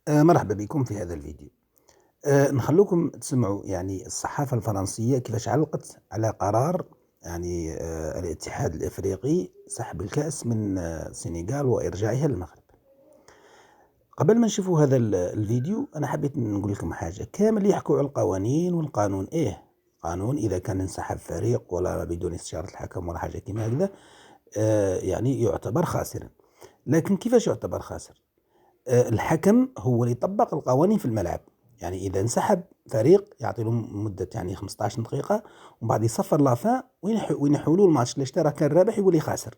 مرحبا بكم في هذا الفيديو. نخلوكم تسمعوا يعني الصحافة الفرنسية كيفاش علقت على قرار يعني الاتحاد الإفريقي سحب الكأس من السنغال وإرجاعها للمغرب. قبل ما نشوفوا هذا الفيديو أنا حبيت نقول لكم حاجة. كامل يحكوا على القوانين والقانون، قانون إذا كان انسحب فريق ولا بدون استشارة الحكم ولا حاجة كما هكذا يعني يعتبر خاسرا. لكن كيفاش يعتبر خاسر؟ الحكم هو اللي يطبق القوانين في الملعب. يعني إذا انسحب فريق يعطي لهم مدة يعني 15 دقيقة ومن بعد يصفر لافان وينحولوا الماتش اللي اشترى كان رابح يولي خاسر،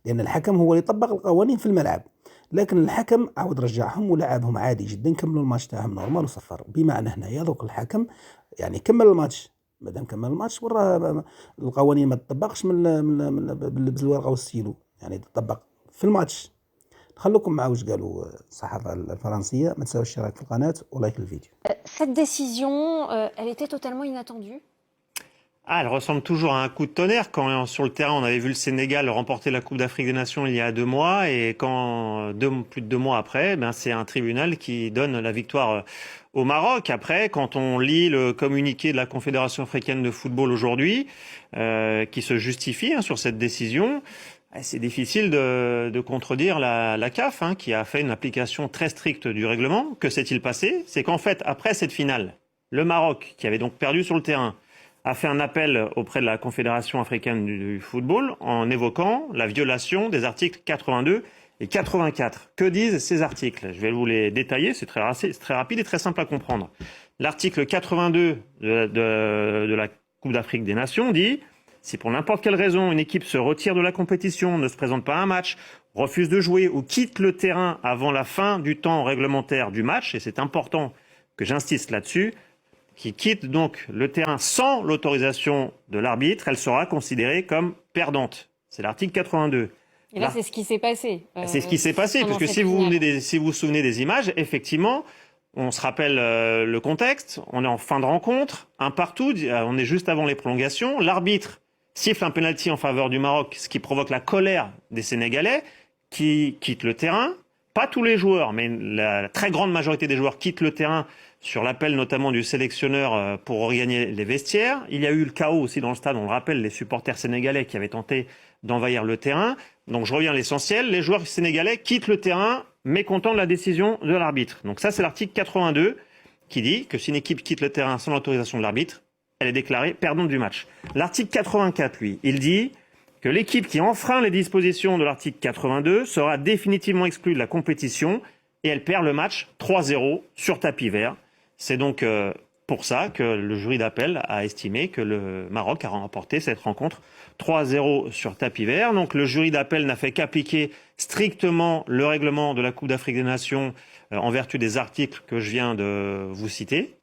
لأن الحكم هو اللي يطبق القوانين في الملعب. لكن الحكم عاود رجعهم ولعبهم عادي جدا، كملوا الماتش تاعهم نورمال وصفر. بمعنى هنايا دوك الحكم يعني كمل الماتش، مادام كمل الماتش وراه القوانين ما تطبقش باللبس الورقة والستيلو، يعني تطبق في الماتش. خلوكم مع واش قالوا الصحافة الفرنسية. ما تنساوش الاشتراك في القناة ولايك الفيديو. Cette décision, elle était totalement inattendue. Ah, elle ressemble toujours à un coup de tonnerre. Quand sur le terrain, on avait vu le Sénégal remporter la Coupe d'Afrique des Nations il y a 2 mois, et quand plus de 2 mois après, c'est un tribunal qui donne la victoire au Maroc. Après, quand on lit le communiqué de la Confédération africaine de football aujourd'hui, qui se justifie sur cette décision, c'est difficile de contredire la CAF, qui a fait une application très stricte du règlement. Que s'est-il passé? C'est qu'en fait, après cette finale, le Maroc, qui avait donc perdu sur le terrain, a fait un appel auprès de la Confédération africaine du football en évoquant la violation des articles 82 et 84. Que disent ces articles? Je vais vous les détailler, c'est très rapide et très simple à comprendre. L'article 82 de la Coupe d'Afrique des Nations dit: si pour n'importe quelle raison une équipe se retire de la compétition, ne se présente pas à un match, refuse de jouer ou quitte le terrain avant la fin du temps réglementaire du match, et c'est important que j'insiste là-dessus, qui quitte donc le terrain sans l'autorisation de l'arbitre, elle sera considérée comme perdante. C'est l'article 82. Et là, c'est ce qui s'est passé. C'est ce qui s'est passé, parce que si vous vous souvenez des images, effectivement, on se rappelle le contexte, on est en fin de rencontre, un partout, on est juste avant les prolongations, l'arbitre siffle un penalty en faveur du Maroc, ce qui provoque la colère des Sénégalais, qui quittent le terrain. Pas tous les joueurs, mais la très grande majorité des joueurs quittent le terrain sur l'appel notamment du sélectionneur pour regagner les vestiaires. Il y a eu le chaos aussi dans le stade, on le rappelle, les supporters sénégalais qui avaient tenté d'envahir le terrain. Donc je reviens à l'essentiel, les joueurs sénégalais quittent le terrain mécontents de la décision de l'arbitre. Donc ça, c'est l'article 82 qui dit que si une équipe quitte le terrain sans l'autorisation de l'arbitre, elle est déclarée perdante du match. L'article 84, lui, il dit que l'équipe qui enfreint les dispositions de l'article 82 sera définitivement exclue de la compétition et elle perd le match 3-0 sur tapis vert. C'est donc pour ça que le jury d'appel a estimé que le Maroc a remporté cette rencontre 3-0 sur tapis vert. Donc le jury d'appel n'a fait qu'appliquer strictement le règlement de la Coupe d'Afrique des Nations en vertu des articles que je viens de vous citer.